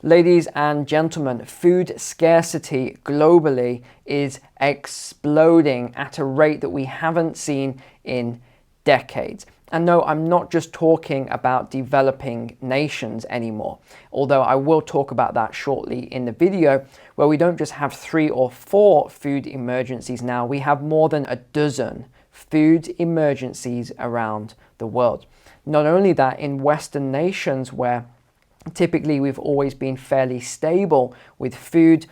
Ladies and gentlemen, food scarcity globally is exploding at a rate that we haven't seen in decades. And no, I'm not just talking about developing nations anymore, although I will talk about that shortly in the video, where we don't just have 3 or 4 food emergencies now, we have more than a dozen food emergencies around the world. Not only that, in Western nations where typically we've always been fairly stable with food,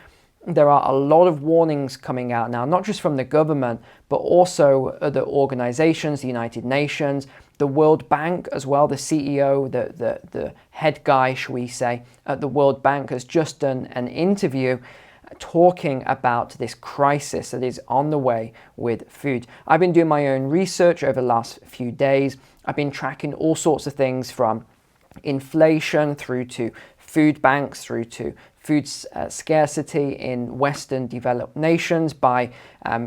there are a lot of warnings coming out now, not just from the government, but also other organizations, the United Nations, the World Bank as well. The CEO, the head guy, shall we say, at the World Bank has just done an interview talking about this crisis that is on the way with food. I've been doing my own research over the last few days. I've been tracking all sorts of things from inflation through to food banks, through to food scarcity in Western developed nations by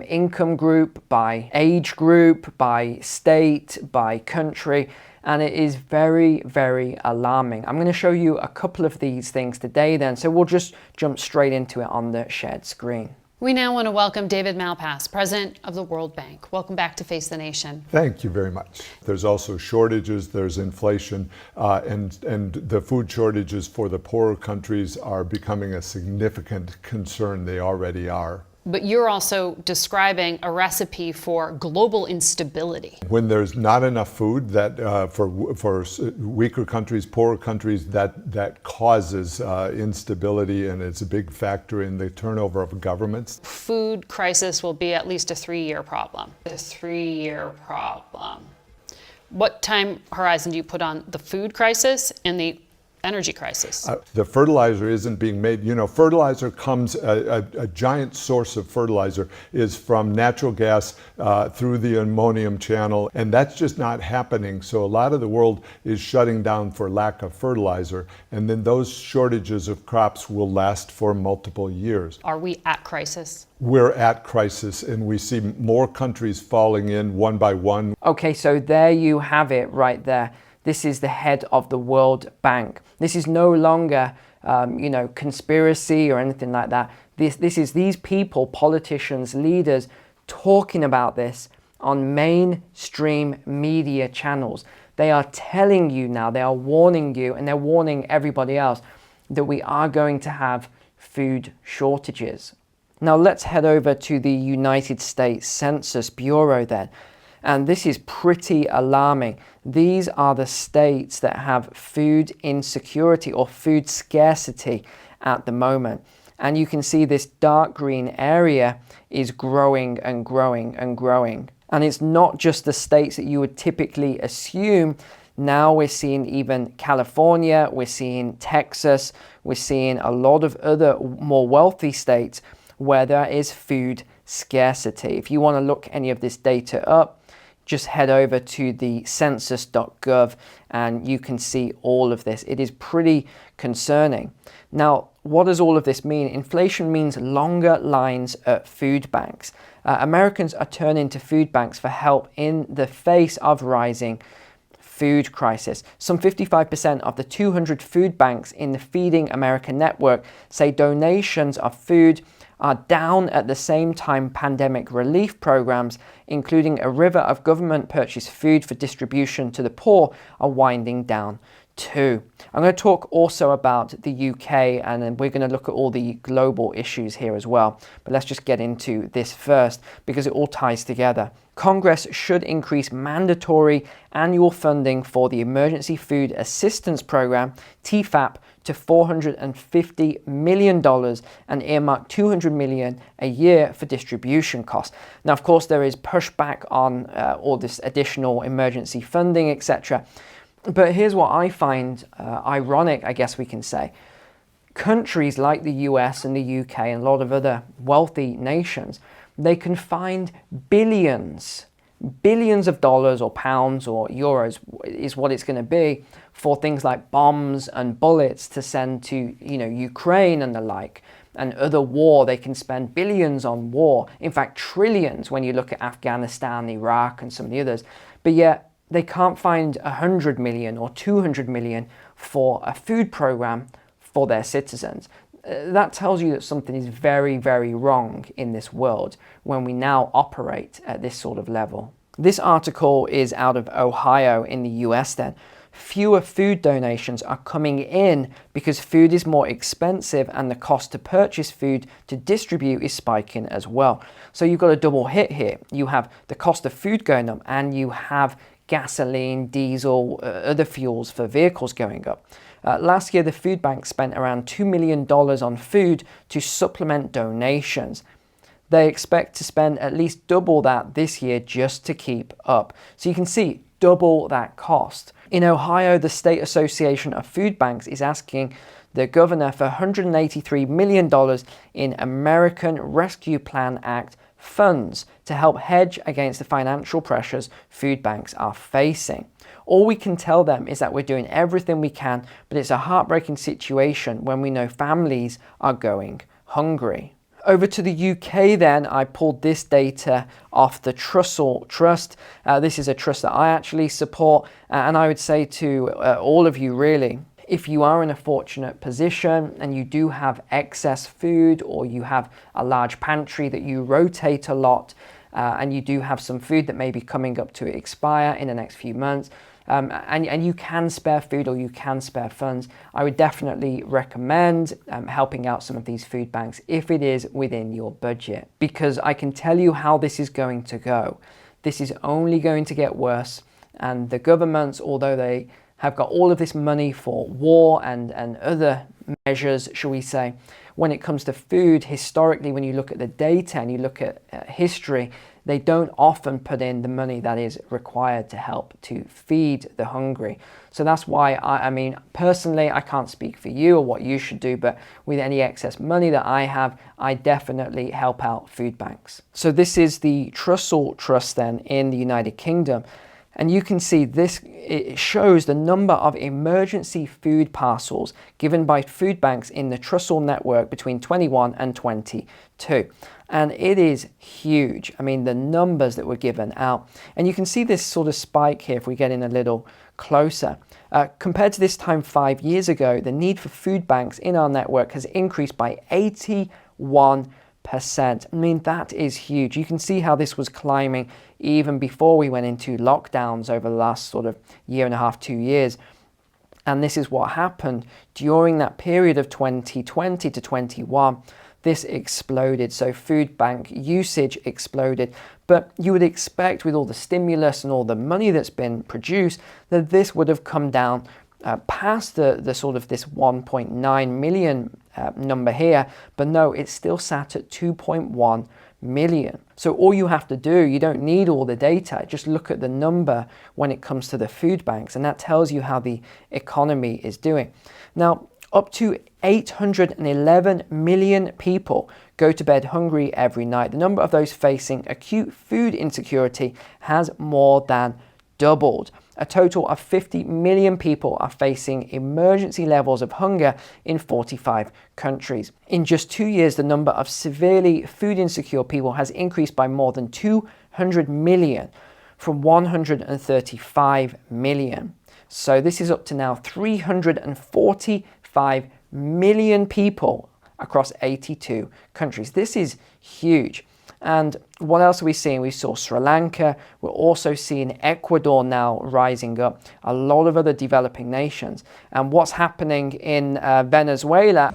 income group, by age group, by state, by country. And it is very, very alarming. I'm going to show you a couple of these things today then. So we'll just jump straight into it on the shared screen. We now want to welcome David Malpass, President of the World Bank. Welcome back to Face the Nation. Thank you very much. There's also shortages, there's inflation, and the food shortages for the poorer countries are becoming a significant concern. They already are. But you're also describing a recipe for global instability. When there's not enough food, that for weaker countries, poorer countries, that causes instability, and it's a big factor in the turnover of governments. Food crisis will be at least a 3-year problem. A 3-year problem. What time horizon do you put on the food crisis and the energy crisis? The fertilizer isn't being made. You know, fertilizer comes, a giant source of fertilizer is from natural gas through the ammonium channel, and that's just not happening. So a lot of the world is shutting down for lack of fertilizer, and then those shortages of crops will last for multiple years. Are we at crisis? We're at crisis, and we see more countries falling in one by one. Okay, so there you have it right there. This is the head of the World Bank. This is no longer, conspiracy or anything like that. This is these people, politicians, leaders, talking about this on mainstream media channels. They are telling you now, they are warning you, and they're warning everybody else that we are going to have food shortages. Now let's head over to the United States Census Bureau then. And this is pretty alarming. These are the states that have food insecurity or food scarcity at the moment. And you can see this dark green area is growing and growing and growing. And it's not just the states that you would typically assume. Now we're seeing even California, we're seeing Texas, we're seeing a lot of other more wealthy states where there is food scarcity. If you want to look any of this data up, just head over to the census.gov and you can see all of this. It is pretty concerning. Now, what does all of this mean? Inflation means longer lines at food banks. Americans are turning to food banks for help in the face of rising food crisis. Some 55% of the 200 food banks in the Feeding America network say donations of food are down at the same time pandemic relief programs, including a river of government purchased food for distribution to the poor, are winding down too. I'm going to talk also about the UK, and then we're going to look at all the global issues here as well. But let's just get into this first because it all ties together. Congress should increase mandatory annual funding for the Emergency Food Assistance Program, TFAP, to $450 million and earmark $200 million a year for distribution costs. Now, of course, there is pushback on all this additional emergency funding, etc. But here's what I find ironic, I guess we can say. Countries like the US and the UK and a lot of other wealthy nations, they can find billions of dollars or pounds or euros is what it's going to be for things like bombs and bullets to send to, Ukraine and the like, and other war. They can spend billions on war. In fact, trillions when you look at Afghanistan, Iraq, and some of the others. But yet they can't find 100 million or 200 million for a food program for their citizens. That tells you that something is very, very wrong in this world when we now operate at this sort of level. This article is out of Ohio in the US then. Fewer food donations are coming in because food is more expensive and the cost to purchase food to distribute is spiking as well. So you've got a double hit here. You have the cost of food going up and you have gasoline, diesel, other fuels for vehicles going up. Last year, the food bank spent around $2 million on food to supplement donations. They expect to spend at least double that this year just to keep up. So you can see double that cost. In Ohio, the State Association of Food Banks is asking the governor for $183 million in American Rescue Plan Act funds to help hedge against the financial pressures food banks are facing. All we can tell them is that we're doing everything we can, but it's a heartbreaking situation when we know families are going hungry. Over to the UK then, I pulled this data off the Trussell Trust. This is a trust that I actually support, and I would say to all of you really, if you are in a fortunate position and you do have excess food or you have a large pantry that you rotate a lot and you do have some food that may be coming up to expire in the next few months, and you can spare food or you can spare funds, I would definitely recommend helping out some of these food banks if it is within your budget, because I can tell you how this is going to go. This is only going to get worse, and the governments, although they have got all of this money for war and other measures, shall we say, when it comes to food, historically, when you look at the data and you look at history, they don't often put in the money that is required to help to feed the hungry. So that's why, I mean, personally, I can't speak for you or what you should do, but with any excess money that I have, I definitely help out food banks. So this is the Trussell Trust then in the United Kingdom. And you can see this, it shows the number of emergency food parcels given by food banks in the Trussell network between 21 and 22. And it is huge. I mean, the numbers that were given out. And you can see this sort of spike here if we get in a little closer. Compared to this time 5 years ago, the need for food banks in our network has increased by 81%. I mean, that is huge. You can see how this was climbing even before we went into lockdowns over the last sort of year and a half, 2 years. And this is what happened during that period of 2020 to 21. This exploded. So food bank usage exploded. But you would expect with all the stimulus and all the money that's been produced that this would have come down past the sort of this 1.9 million number here, but no, it's still sat at 2.1 million. So all you have to do, you don't need all the data, just look at the number when it comes to the food banks, and that tells you how the economy is doing. Now, up to 811 million people go to bed hungry every night. The number of those facing acute food insecurity has more than doubled. A total of 50 million people are facing emergency levels of hunger in 45 countries. In just 2 years, the number of severely food insecure people has increased by more than 200 million, from 135 million. So this is up to now 345 million people across 82 countries. This is huge. And what else are we seeing? We saw Sri Lanka. We're also seeing Ecuador now rising up, a lot of other developing nations. And what's happening in Venezuela?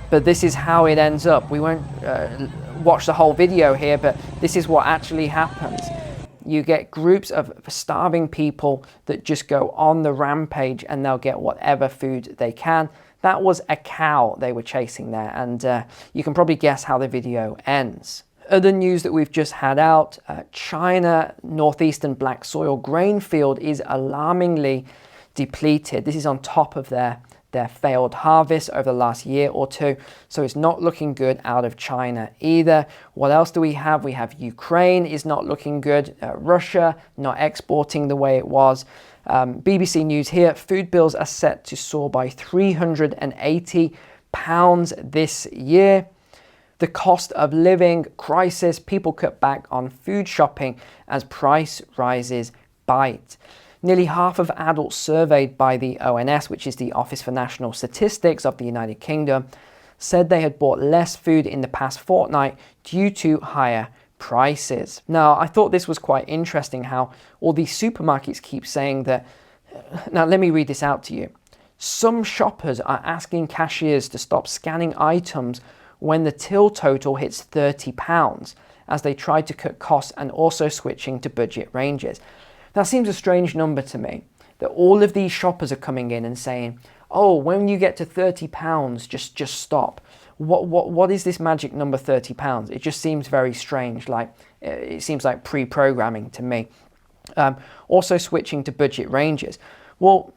But this is how it ends up. We won't watch the whole video here, but this is what actually happens. You get groups of starving people that just go on the rampage and they'll get whatever food they can. That was a cow they were chasing there, and you can probably guess how the video ends. Other news that we've just had out, China northeastern black soil grain field is alarmingly depleted. This is on top of their failed harvest over the last year or two, so it's not looking good out of China either. What else do we have? We have Ukraine is not looking good, Russia not exporting the way it was. BBC News here, food bills are set to soar by £380 this year. The cost of living crisis, people cut back on food shopping as price rises bite. Nearly half of adults surveyed by the ONS, which is the Office for National Statistics of the United Kingdom, said they had bought less food in the past fortnight due to higher prices. Now, I thought this was quite interesting how all these supermarkets keep saying that. Now, let me read this out to you. Some shoppers are asking cashiers to stop scanning items when the till total hits £30 as they try to cut costs and also switching to budget ranges. That seems a strange number to me, that all of these shoppers are coming in and saying, oh, when you get to £30, just stop. What is this magic number £30? It just seems very strange, like it seems like pre-programming to me. Also switching to budget ranges. Well,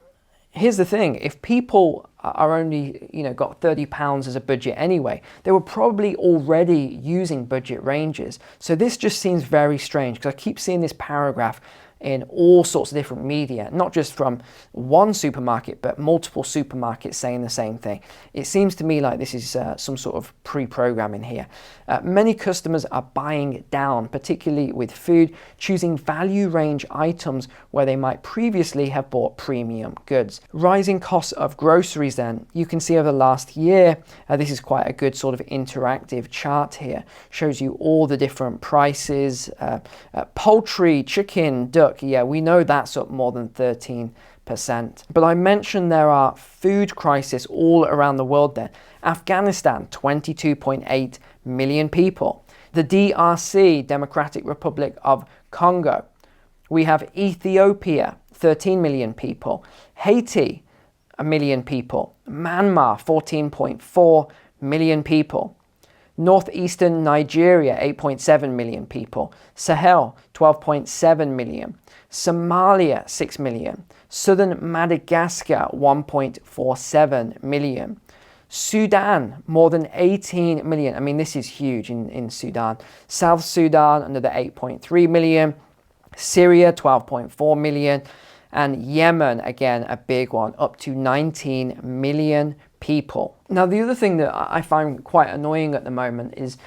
here's the thing, if people are only, got £30 as a budget anyway, they were probably already using budget ranges. So this just seems very strange because I keep seeing this paragraph in all sorts of different media, not just from one supermarket, but multiple supermarkets saying the same thing. It seems to me like this is some sort of pre-programming here. Many customers are buying down, particularly with food, choosing value range items where they might previously have bought premium goods. Rising costs of groceries then, you can see over the last year, this is quite a good sort of interactive chart here, shows you all the different prices, poultry, chicken, duck, yeah, we know that's up more than 13%. But I mentioned there are food crises all around the world then. Afghanistan, 22.8 million people. The DRC, Democratic Republic of Congo. We have Ethiopia, 13 million people. Haiti, 1 million people. Myanmar, 14.4 million people. Northeastern Nigeria, 8.7 million people. Sahel, 12.7 million. Somalia, 6 million. Southern Madagascar, 1.47 million. Sudan, more than 18 million. I mean, this is huge in Sudan. South Sudan, another 8.3 million. Syria, 12.4 million. And Yemen, again, a big one, up to 19 million people. Now, the other thing that I find quite annoying at the moment is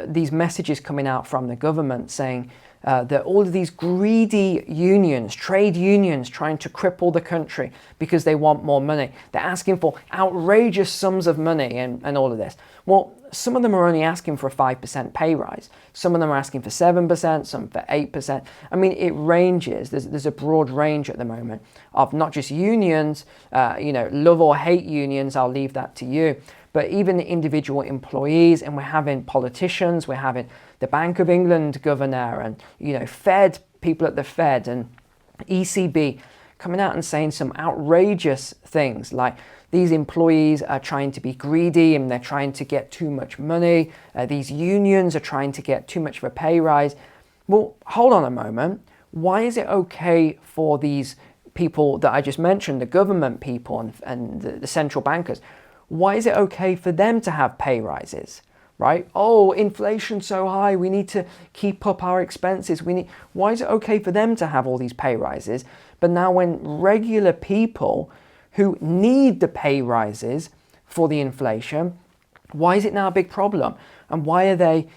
these messages coming out from the government saying that all of these greedy unions, trade unions, trying to cripple the country because they want more money. They're asking for outrageous sums of money and all of this. Well, some of them are only asking for a 5% pay rise. Some of them are asking for 7%, some for 8%. I mean, it ranges. There's a broad range at the moment of not just unions, love or hate unions, I'll leave that to you, but even individual employees, and we're having politicians, we're having the Bank of England governor and, Fed, people at the Fed and ECB coming out and saying some outrageous things like these employees are trying to be greedy and they're trying to get too much money. These unions are trying to get too much of a pay rise. Well, hold on a moment. Why is it okay for these people that I just mentioned, the government people and the central bankers, why is it okay for them to have pay rises? Right? Oh, inflation's so high, we need to keep up our expenses. Why is it okay for them to have all these pay rises? But now when regular people who need the pay rises for the inflation, why is it now a big problem? And why are they,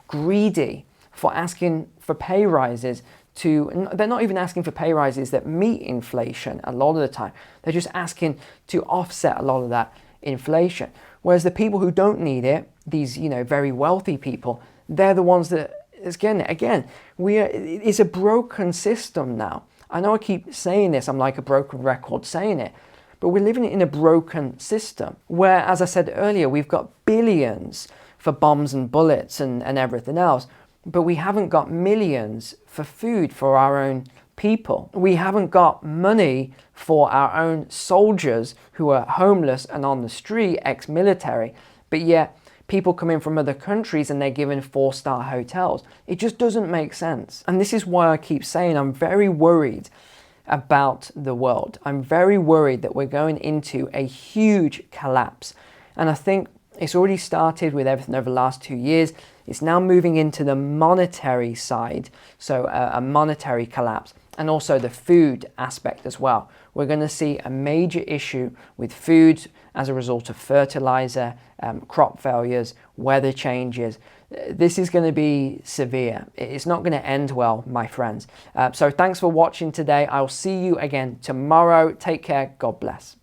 greedy for asking for pay rises they're not even asking for pay rises that meet inflation a lot of the time. They're just asking to offset a lot of that inflation. Whereas the people who don't need it, these, very wealthy people, they're the ones that, again, it's a broken system now. I know I keep saying this, I'm like a broken record saying it, but we're living in a broken system where, as I said earlier, we've got billions for bombs and bullets and everything else, but we haven't got millions for food for our own people. We haven't got money for our own soldiers who are homeless and on the street, ex-military, but yet people come in from other countries and they're given 4-star hotels. It just doesn't make sense. And this is why I keep saying I'm very worried about the world. I'm very worried that we're going into a huge collapse. And I think it's already started with everything over the last 2 years. It's now moving into the monetary side, so a monetary collapse, and also the food aspect as well. We're going to see a major issue with food as a result of fertilizer, crop failures, weather changes. this is going to be severe. It's not going to end well, my friends. So thanks for watching today. I'll see you again tomorrow. Take care. God bless.